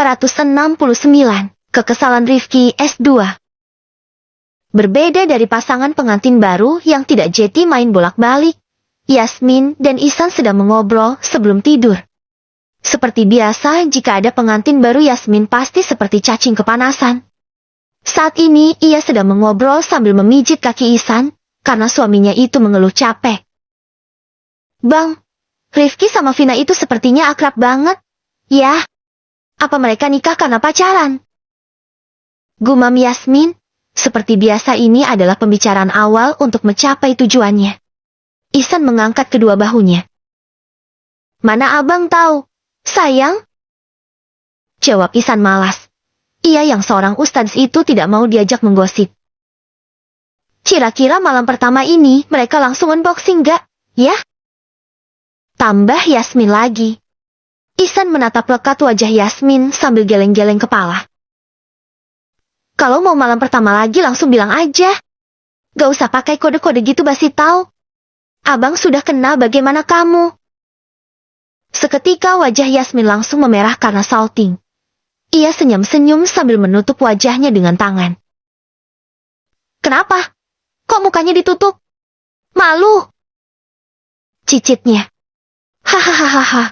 569. Kekesalan Rifki S2. Berbeda dari pasangan pengantin baru yang tidak jeti main bolak-balik, Yasmin dan Ihsan sedang mengobrol sebelum tidur. Seperti biasa, jika ada pengantin baru, Yasmin pasti seperti cacing kepanasan. Saat ini, ia sedang mengobrol sambil memijit kaki Ihsan, karena suaminya itu mengeluh capek. "Bang, Rifki sama Vina itu sepertinya akrab banget. Ya, apa mereka nikah karena pacaran?" Gumam Yasmin. Seperti biasa, ini adalah pembicaraan awal untuk mencapai tujuannya. Ihsan mengangkat kedua bahunya. "Mana abang tahu, sayang?" Jawab Ihsan malas. Ia yang seorang ustadz itu tidak mau diajak menggosip. "Kira-kira malam pertama ini mereka langsung unboxing gak, ya?" Tambah Yasmin lagi. Ihsan menatap lekat wajah Yasmin sambil geleng-geleng kepala. "Kalau mau malam pertama lagi langsung bilang aja. Gak usah pakai kode-kode gitu basi tahu. Abang sudah kenal bagaimana kamu." Seketika wajah Yasmin langsung memerah karena salting. Ia senyum-senyum sambil menutup wajahnya dengan tangan. "Kenapa? Kok mukanya ditutup? Malu?" cicitnya. "Hahaha.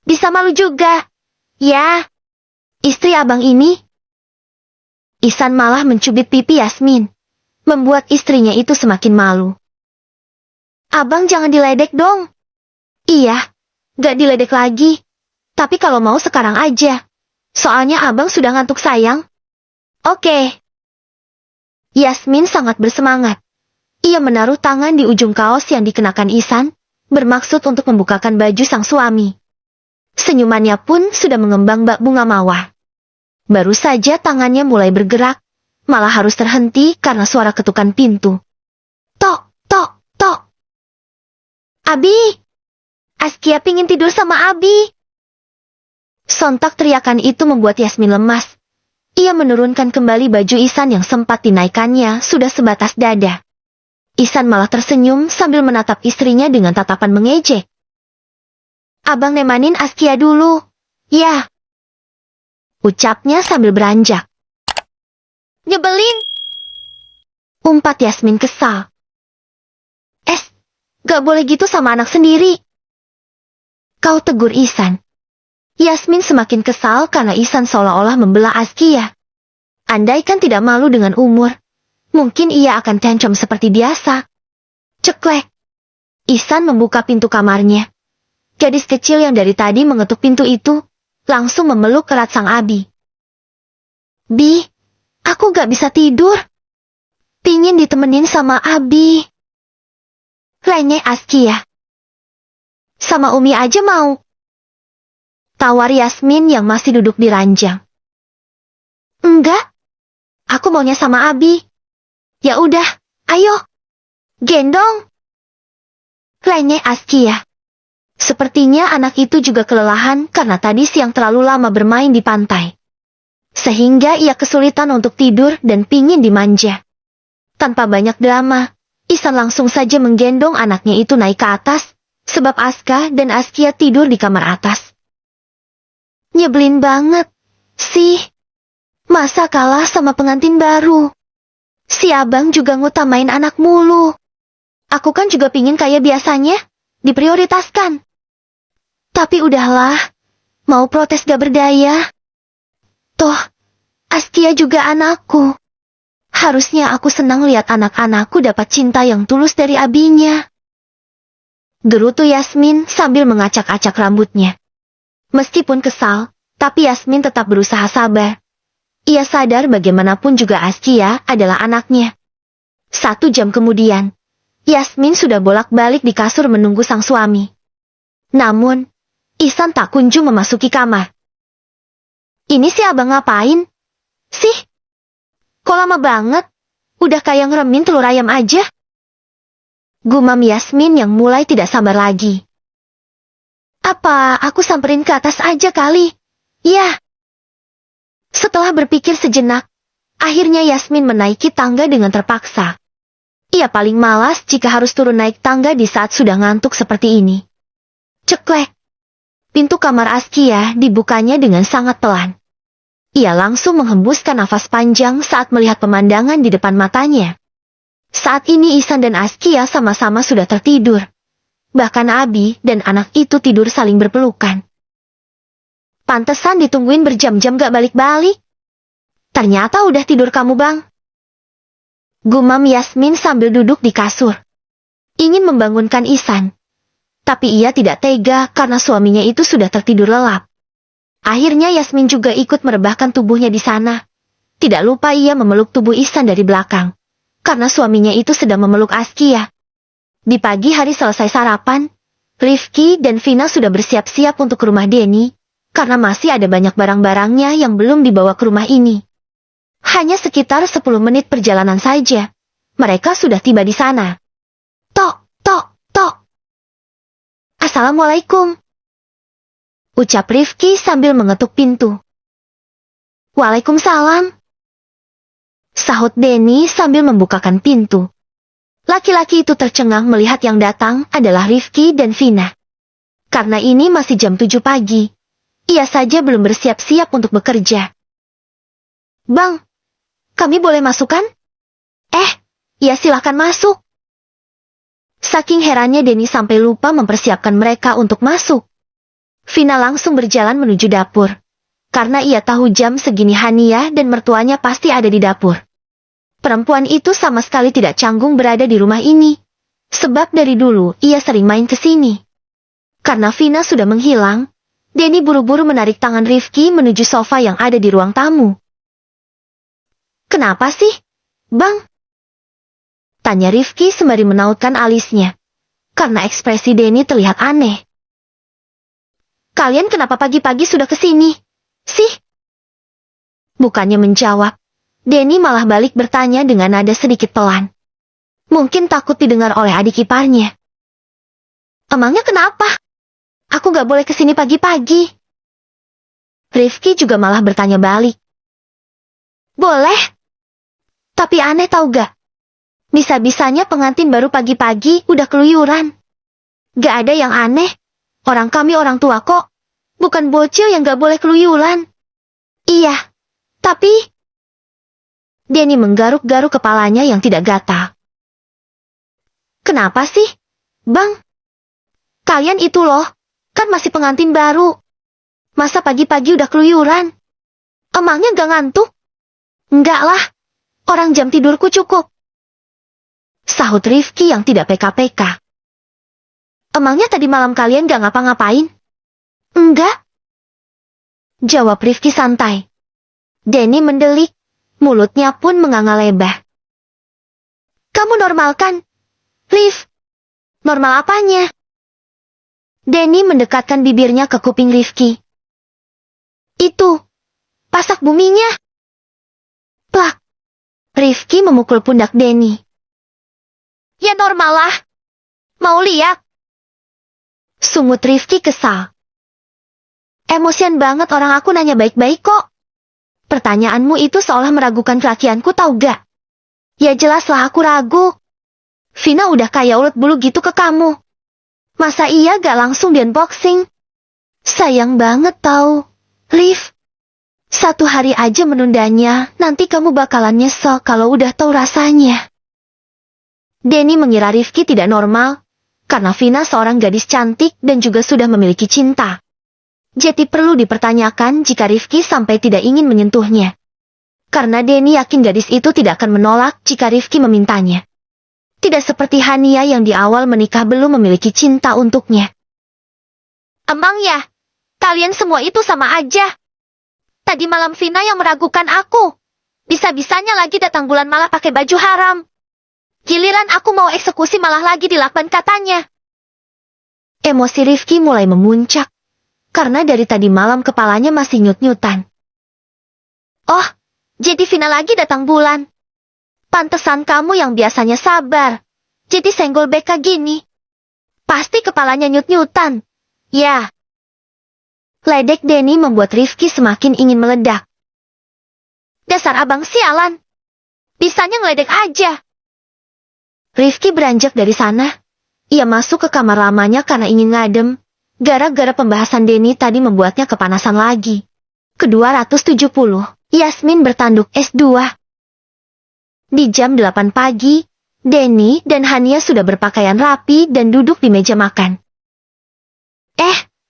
Bisa malu juga. Ya, istri abang ini." Ihsan malah mencubit pipi Yasmin, membuat istrinya itu semakin malu. "Abang jangan diledek dong." "Iya, gak diledek lagi. Tapi kalau mau sekarang aja. Soalnya abang sudah ngantuk sayang." "Oke." Yasmin sangat bersemangat. Ia menaruh tangan di ujung kaos yang dikenakan Ihsan, bermaksud untuk membukakan baju sang suami. Senyumannya pun sudah mengembang bak bunga mawar. Baru saja tangannya mulai bergerak, malah harus terhenti karena suara ketukan pintu. "Tok, tok, tok." "Abi! Askia pingin tidur sama Abi." Sontak teriakan itu membuat Yasmin lemas. Ia menurunkan kembali baju Ihsan yang sempat dinaikannya sudah sebatas dada. Ihsan malah tersenyum sambil menatap istrinya dengan tatapan mengejek. "Abang nemanin Askia dulu, ya," ucapnya sambil beranjak. "Nyebelin," umpat Yasmin kesal. Gak boleh gitu sama anak sendiri." "Kau," tegur Ihsan. Yasmin semakin kesal karena Ihsan seolah-olah membelah Askia. Andaikan tidak malu dengan umur, mungkin ia akan tencom seperti biasa. Ceklek. Ihsan membuka pintu kamarnya. Gadis kecil yang dari tadi mengetuk pintu itu langsung memeluk erat sang Abi. "Bi, aku gak bisa tidur. Pingin ditemenin sama Abi." Renyeh Askia. "Sama Umi aja mau," tawar Yasmin yang masih duduk di ranjang. "Enggak, aku maunya sama Abi." "Ya udah, ayo. Gendong." Renyeh Askia. Sepertinya anak itu juga kelelahan karena tadi siang terlalu lama bermain di pantai. Sehingga ia kesulitan untuk tidur dan pingin dimanja. Tanpa banyak drama, Ihsan langsung saja menggendong anaknya itu naik ke atas, sebab Aska dan Askia tidur di kamar atas. Nyebelin banget, sih. Masa kalah sama pengantin baru? Si abang juga ngutamain anak mulu. Aku kan juga pingin kayak biasanya, diprioritaskan. Tapi udahlah, mau protes gak berdaya. Toh, Askia juga anakku. Harusnya aku senang lihat anak-anakku dapat cinta yang tulus dari abinya. Gerutu Yasmin sambil mengacak-acak rambutnya. Meskipun kesal, tapi Yasmin tetap berusaha sabar. Ia sadar bagaimanapun juga Askia adalah anaknya. 1 jam kemudian, Yasmin sudah bolak-balik di kasur menunggu sang suami. Namun, Ihsan tak kunjung memasuki kamar. "Ini si abang ngapain? Sih? Kok lama banget? Udah kayak ngeremin telur ayam aja." Gumam Yasmin yang mulai tidak sabar lagi. "Apa aku samperin ke atas aja kali? Ya." Setelah berpikir sejenak, akhirnya Yasmin menaiki tangga dengan terpaksa. Ia paling malas jika harus turun naik tangga di saat sudah ngantuk seperti ini. Ceklek. pintu kamar Askia dibukanya dengan sangat pelan. Ia langsung menghembuskan nafas panjang saat melihat pemandangan di depan matanya. Saat ini Ihsan dan Askia sama-sama sudah tertidur. Bahkan Abi dan anak itu tidur saling berpelukan. Pantesan ditungguin berjam-jam gak balik-balik. Ternyata udah tidur kamu, Bang. Gumam Yasmin sambil duduk di kasur. Ingin membangunkan Ihsan. Tapi ia tidak tega karena suaminya itu sudah tertidur lelap. Akhirnya Yasmin juga ikut merebahkan tubuhnya di sana. Tidak lupa ia memeluk tubuh Ihsan dari belakang. Karena suaminya itu sedang memeluk Askia. Di pagi hari selesai sarapan, Rifki dan Vina sudah bersiap-siap untuk ke rumah Denny, karena masih ada banyak barang-barangnya yang belum dibawa ke rumah ini. Hanya sekitar 10 menit perjalanan saja, mereka sudah tiba di sana. Tok, tok, tok. Assalamualaikum, ucap Rifki sambil mengetuk pintu. Waalaikumsalam, sahut Denny sambil membukakan pintu. Laki-laki itu tercengang melihat yang datang adalah Rifki dan Vina. Karena ini masih jam 7 pagi, ia saja belum bersiap-siap untuk bekerja. Bang, kami boleh masuk kan? Ya silahkan masuk. Saking herannya Denny sampai lupa mempersiapkan mereka untuk masuk. Vina langsung berjalan menuju dapur. Karena ia tahu jam segini Hania dan mertuanya pasti ada di dapur. Perempuan itu sama sekali tidak canggung berada di rumah ini. Sebab dari dulu ia sering main ke sini. Karena Vina sudah menghilang, Denny buru-buru menarik tangan Rifki menuju sofa yang ada di ruang tamu. Kenapa sih, Bang? Tanya Rifki sembari menautkan alisnya. Karena ekspresi Denny terlihat aneh. Kalian kenapa pagi-pagi sudah ke sini? Sih? Bukannya menjawab, Denny malah balik bertanya dengan nada sedikit pelan. Mungkin takut didengar oleh adik iparnya. Emangnya kenapa? Aku gak boleh kesini pagi-pagi. Rifki juga malah bertanya balik. Boleh. Tapi aneh tau gak? Bisa-bisanya pengantin baru pagi-pagi udah keluyuran. Gak ada yang aneh. Orang kami orang tua kok. Bukan bocil yang gak boleh keluyuran. Iya. Tapi... Denny menggaruk-garuk kepalanya yang tidak gatal. Kenapa sih, Bang? Kalian itu loh, kan masih pengantin baru. Masa pagi-pagi udah keluyuran? Emangnya gak ngantuk? Enggak lah, orang jam tidurku cukup. Sahut Rifki yang tidak peka-peka. Emangnya tadi malam kalian gak ngapa-ngapain? Enggak. Jawab Rifki santai. Denny mendelik. Mulutnya pun menganga lebar. Kamu normal kan? Rif. Normal apanya? Denny mendekatkan bibirnya ke kuping Rifki. Itu. Pasak buminya. Plak. Rifki memukul pundak Denny. Ya normal lah. Mau lihat? Sungut Rifki kesal. Emosian banget orang aku nanya baik-baik kok. Pertanyaanmu itu seolah meragukan kelakianku tau gak? Ya jelaslah aku ragu. Vina udah kayak ulet bulu gitu ke kamu. Masa iya gak langsung di unboxing? Sayang banget tau, Rif. 1 hari aja menundanya, nanti kamu bakalan nyesel kalau udah tahu rasanya. Denny mengira Rifki tidak normal, karena Vina seorang gadis cantik dan juga sudah memiliki cinta. Jadi perlu dipertanyakan jika Rifki sampai tidak ingin menyentuhnya. Karena Denny yakin gadis itu tidak akan menolak jika Rifki memintanya. Tidak seperti Hania yang di awal menikah belum memiliki cinta untuknya. Emang ya, kalian semua itu sama aja. Tadi malam Vina yang meragukan aku. Bisa-bisanya lagi datang bulan malah pakai baju haram. Giliran aku mau eksekusi malah lagi dilakban katanya. Emosi Rifki mulai memuncak. Karena dari tadi malam kepalanya masih nyut-nyutan. Oh, jadi Vina lagi datang bulan. Pantesan kamu yang biasanya sabar. Jadi senggol beka gini. Pasti kepalanya nyut-nyutan. Ya. Ledek Denny membuat Rifki semakin ingin meledak. Dasar abang sialan. Bisanya ngeledek aja. Rifki beranjak dari sana. Ia masuk ke kamar lamanya karena ingin ngadem. Gara-gara pembahasan Denny tadi membuatnya kepanasan lagi. Ke-270, Yasmin bertanduk S2. Di jam 8 pagi, Denny dan Hania sudah berpakaian rapi dan duduk di meja makan.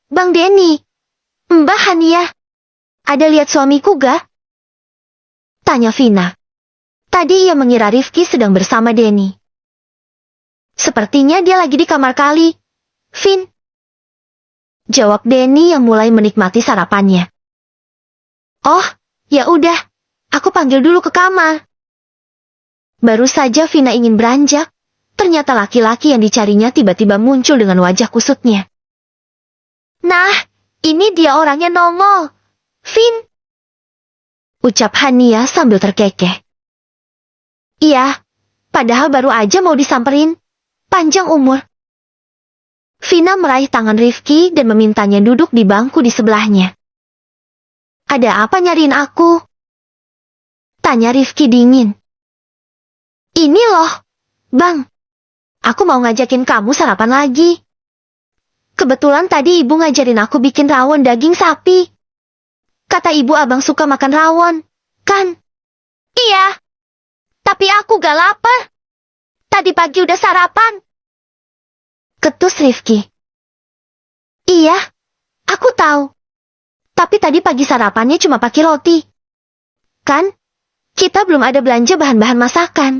Bang Denny, Mbak Hania, ada lihat suamiku gak? Tanya Vina. Tadi ia mengira Rifki sedang bersama Denny. Sepertinya dia lagi di kamar kali, Vin. Jawab Denny yang mulai menikmati sarapannya. Oh, ya udah, aku panggil dulu ke kamar. Baru saja Vina ingin beranjak, ternyata laki-laki yang dicarinya tiba-tiba muncul dengan wajah kusutnya. Nah, ini dia orangnya nongol, Vin. Ucap Hania sambil terkekeh. Iya, padahal baru aja mau disamperin. Panjang umur. Vina meraih tangan Rifki dan memintanya duduk di bangku di sebelahnya. Ada apa nyariin aku? Tanya Rifki dingin. Ini loh, Bang. Aku mau ngajakin kamu sarapan lagi. Kebetulan tadi ibu ngajarin aku bikin rawon daging sapi. Kata ibu abang suka makan rawon, kan? Iya. Tapi aku gak lapar. Tadi pagi udah sarapan. Ketus Rifki. Iya, aku tahu. Tapi tadi pagi sarapannya cuma pakai roti. Kan? Kita belum ada belanja bahan-bahan masakan.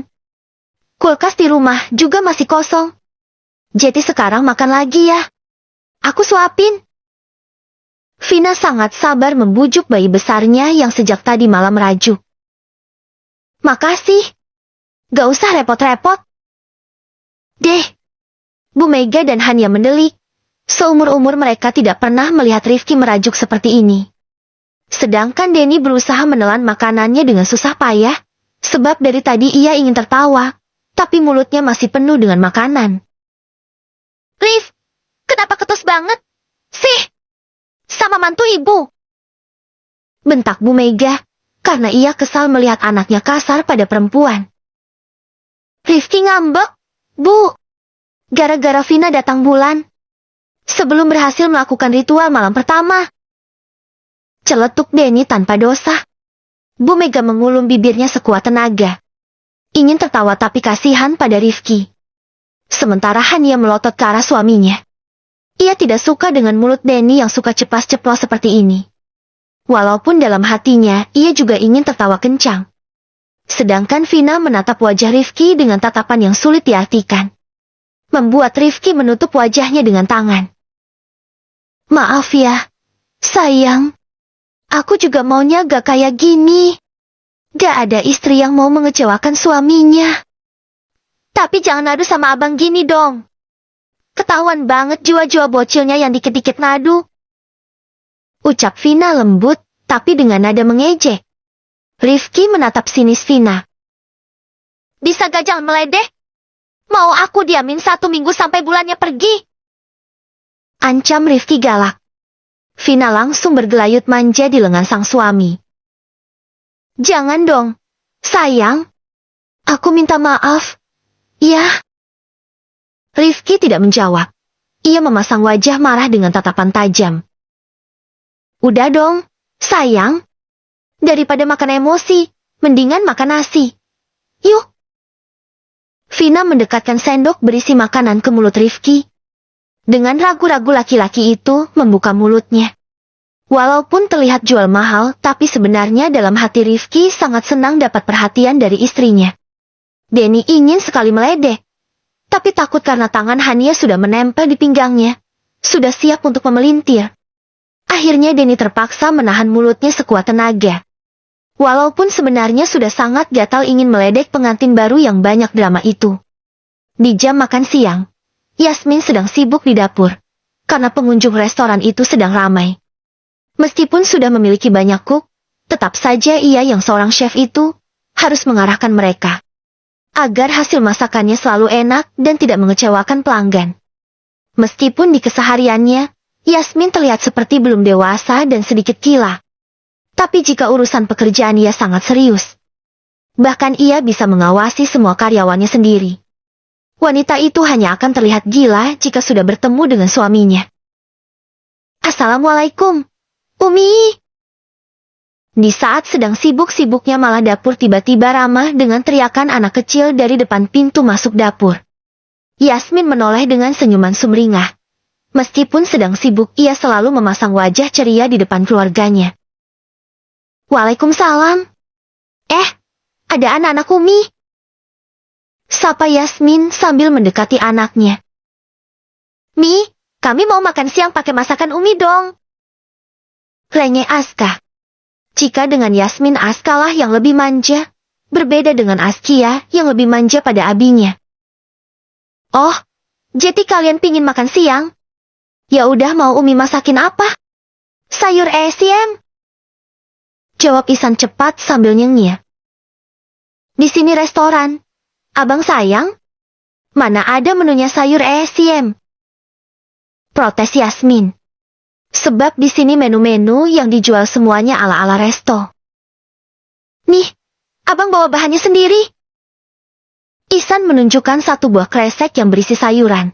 Kulkas di rumah juga masih kosong. Jadi sekarang makan lagi ya. Aku suapin. Vina sangat sabar membujuk bayi besarnya yang sejak tadi malam merajuk. Makasih. Gak usah repot-repot. Deh. Bu Mega dan Hania mendelik. Seumur-umur mereka tidak pernah melihat Rifki merajuk seperti ini. Sedangkan Denny berusaha menelan makanannya dengan susah payah, sebab dari tadi ia ingin tertawa, tapi mulutnya masih penuh dengan makanan. Rif, kenapa ketus banget? Sih, sama mantu ibu. Bentak Bu Mega, karena ia kesal melihat anaknya kasar pada perempuan. Rifki ngambek, Bu. Gara-gara Vina datang bulan. Sebelum berhasil melakukan ritual malam pertama. Celetuk Denny tanpa dosa. Bu Mega mengulum bibirnya sekuat tenaga. Ingin tertawa tapi kasihan pada Rifki. Sementara Hania melotot ke arah suaminya. Ia tidak suka dengan mulut Denny yang suka ceplas-ceplos seperti ini. Walaupun dalam hatinya ia juga ingin tertawa kencang. Sedangkan Vina menatap wajah Rifki dengan tatapan yang sulit diartikan. Membuat Rifki menutup wajahnya dengan tangan. Maaf ya, sayang. Aku juga maunya gak kayak gini. Gak ada istri yang mau mengecewakan suaminya. Tapi jangan nadu sama abang gini dong. Ketahuan banget jiwa-jiwa bocilnya yang dikit-dikit nadu. Ucap Vina lembut, tapi dengan nada mengejek. Rifki menatap sinis Vina. Bisa gak jangan meledek? Mau aku diamin 1 minggu sampai bulannya pergi? Ancam Rifki galak. Vina langsung bergelayut manja di lengan sang suami. Jangan dong, sayang. Aku minta maaf. Ya. Rifki tidak menjawab. Ia memasang wajah marah dengan tatapan tajam. Udah dong, sayang. Daripada makan emosi, mendingan makan nasi. Yuk. Vina mendekatkan sendok berisi makanan ke mulut Rifki. Dengan ragu-ragu laki-laki itu membuka mulutnya. Walaupun terlihat jual mahal, tapi sebenarnya dalam hati Rifki sangat senang dapat perhatian dari istrinya. Denny ingin sekali meledek. Tapi takut karena tangan Hania sudah menempel di pinggangnya. Sudah siap untuk memelintir. Akhirnya Denny terpaksa menahan mulutnya sekuat tenaga. Walaupun sebenarnya sudah sangat gatal ingin meledek pengantin baru yang banyak drama itu. Di jam makan siang, Yasmin sedang sibuk di dapur, karena pengunjung restoran itu sedang ramai. Meskipun sudah memiliki banyak cook, tetap saja ia yang seorang chef itu, harus mengarahkan mereka. Agar hasil masakannya selalu enak dan tidak mengecewakan pelanggan. Meskipun di kesehariannya, Yasmin terlihat seperti belum dewasa dan sedikit gila. Tapi jika urusan pekerjaan ia sangat serius. Bahkan ia bisa mengawasi semua karyawannya sendiri. Wanita itu hanya akan terlihat gila jika sudah bertemu dengan suaminya. Assalamualaikum, Umi. Di saat sedang sibuk-sibuknya malah dapur tiba-tiba ramah dengan teriakan anak kecil dari depan pintu masuk dapur. Yasmin menoleh dengan senyuman sumringah. Meskipun sedang sibuk, ia selalu memasang wajah ceria di depan keluarganya. Waalaikumsalam. Ada anak-anak Umi. Sapa Yasmin sambil mendekati anaknya. Mi, kami mau makan siang pakai masakan Umi dong. Rengek Aska. Jika dengan Yasmin Askalah yang lebih manja, berbeda dengan Askia yang lebih manja pada abinya. Oh, jadi kalian pingin makan siang? Ya udah, mau Umi masakin apa? Sayur esiem. Jawab Isan cepat sambil nyengir. Di sini restoran. Abang sayang, mana ada menunya sayur esiem? Protes Yasmin. Sebab di sini menu-menu yang dijual semuanya ala-ala resto. Nih, abang bawa bahannya sendiri. Isan menunjukkan satu buah kresek yang berisi sayuran.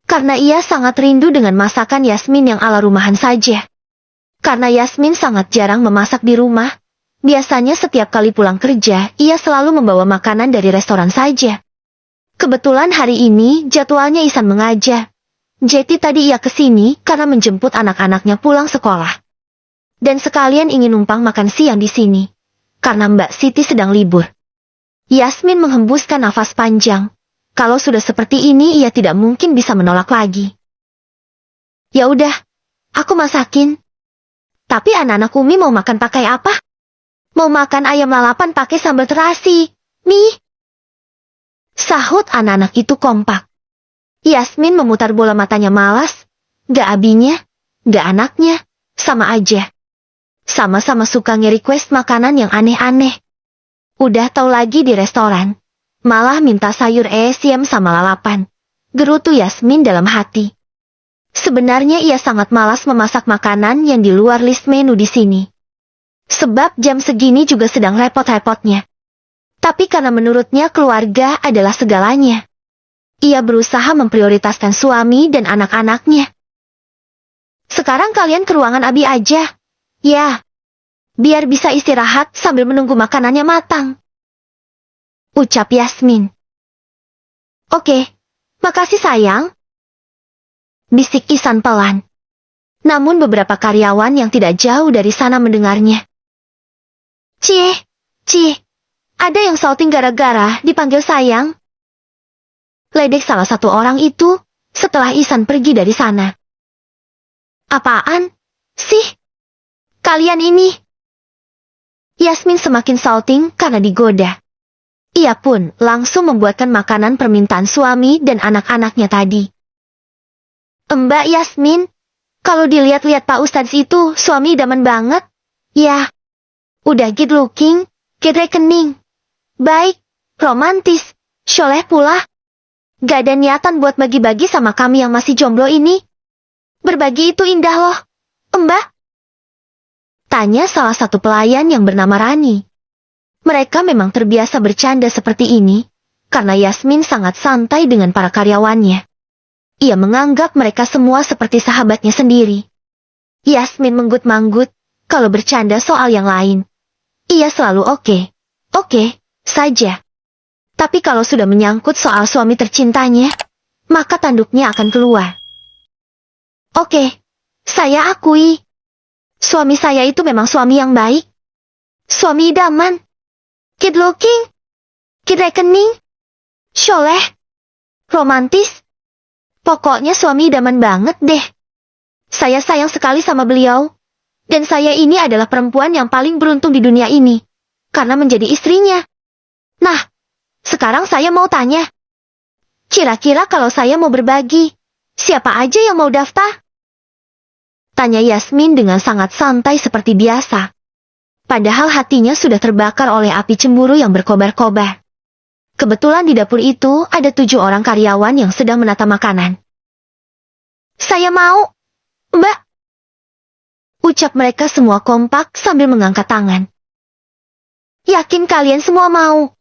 Karena ia sangat rindu dengan masakan Yasmin yang ala rumahan saja. Karena Yasmin sangat jarang memasak di rumah, biasanya setiap kali pulang kerja, ia selalu membawa makanan dari restoran saja. Kebetulan hari ini jadwalnya Isan mengajar. Jadi tadi ia kesini karena menjemput anak-anaknya pulang sekolah. Dan sekalian ingin numpang makan siang di sini. Karena Mbak Siti sedang libur. Yasmin menghembuskan nafas panjang. Kalau sudah seperti ini ia tidak mungkin bisa menolak lagi. Ya udah, aku masakin. Tapi anak-anak Umi mau makan pakai apa? Mau makan ayam lalapan pakai sambal terasi, Mi. Sahut anak-anak itu kompak. Yasmin memutar bola matanya malas. Gak abinya, gak anaknya, sama aja. Sama-sama suka nge-request makanan yang aneh-aneh. Udah tahu lagi di restoran, malah minta sayur esiem sama lalapan. Gerutu Yasmin dalam hati. Sebenarnya ia sangat malas memasak makanan yang di luar list menu di sini. Sebab jam segini juga sedang repot-repotnya. Tapi karena menurutnya keluarga adalah segalanya. Ia berusaha memprioritaskan suami dan anak-anaknya. Sekarang kalian ke ruangan Abi aja. Ya, biar bisa istirahat sambil menunggu makanannya matang. Ucap Yasmin. Oke, makasih sayang. Bisik Isan pelan. Namun beberapa karyawan yang tidak jauh dari sana mendengarnya. Cie, ada yang salting gara-gara dipanggil sayang. Ledek salah satu orang itu, setelah Isan pergi dari sana. Apaan sih kalian ini? Yasmin semakin salting karena digoda. Ia pun langsung membuatkan makanan permintaan suami dan anak-anaknya tadi. Mbak Yasmin, kalau dilihat-lihat Pak Ustadz itu suami idaman banget. Ya, udah good looking, good rekening. Baik, romantis, soleh pula. Gak ada niatan buat bagi-bagi sama kami yang masih jomblo ini. Berbagi itu indah loh, Mbak. Tanya salah satu pelayan yang bernama Rani. Mereka memang terbiasa bercanda seperti ini, karena Yasmin sangat santai dengan para karyawannya. Ia menganggap mereka semua seperti sahabatnya sendiri. Yasmin manggut-manggut, kalau bercanda soal yang lain. Ia selalu oke saja. Tapi kalau sudah menyangkut soal suami tercintanya, maka tanduknya akan keluar. Oke, saya akui. Suami saya itu memang suami yang baik. Suami idaman. Good looking. Good rekening. Soleh. Romantis. Pokoknya suami idaman banget deh. Saya sayang sekali sama beliau. Dan saya ini adalah perempuan yang paling beruntung di dunia ini. Karena menjadi istrinya. Nah, sekarang saya mau tanya. Kira-kira kalau saya mau berbagi, siapa aja yang mau daftar? Tanya Yasmin dengan sangat santai seperti biasa. Padahal hatinya sudah terbakar oleh api cemburu yang berkobar-kobar. Kebetulan di dapur itu ada 7 orang karyawan yang sedang menata makanan. Saya mau, Mbak. Ucap mereka semua kompak sambil mengangkat tangan. Yakin kalian semua mau?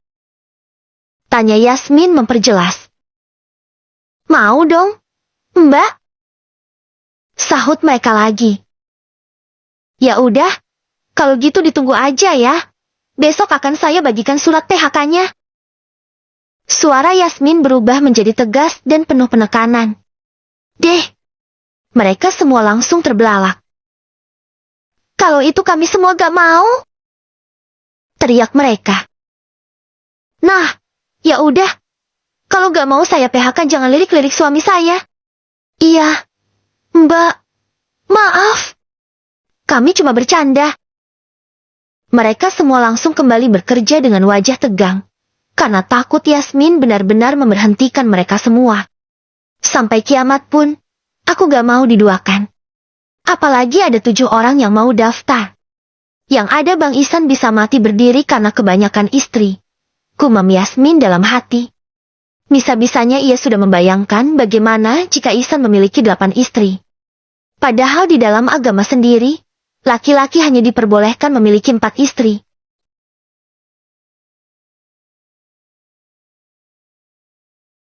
Tanya Yasmin memperjelas. Mau dong, Mbak. Sahut mereka lagi. Ya udah, kalau gitu ditunggu aja ya. Besok akan saya bagikan surat PHK-nya. Suara Yasmin berubah menjadi tegas dan penuh penekanan. Deh, mereka semua langsung terbelalak. Kalau itu kami semua gak mau. Teriak mereka. Nah, ya udah. Kalau gak mau saya PHK jangan lirik-lirik suami saya. Iya, Mbak. Maaf. Kami cuma bercanda. Mereka semua langsung kembali bekerja dengan wajah tegang. Karena takut Yasmin benar-benar memberhentikan mereka semua. Sampai kiamat pun, aku gak mau diduakan. Apalagi ada 7 orang yang mau daftar. Yang ada Bang Ihsan bisa mati berdiri karena kebanyakan istri. Gumam Yasmin dalam hati. Bisa-bisanya ia sudah membayangkan bagaimana jika Ihsan memiliki 8 istri. Padahal di dalam agama sendiri, laki-laki hanya diperbolehkan memiliki 4 istri.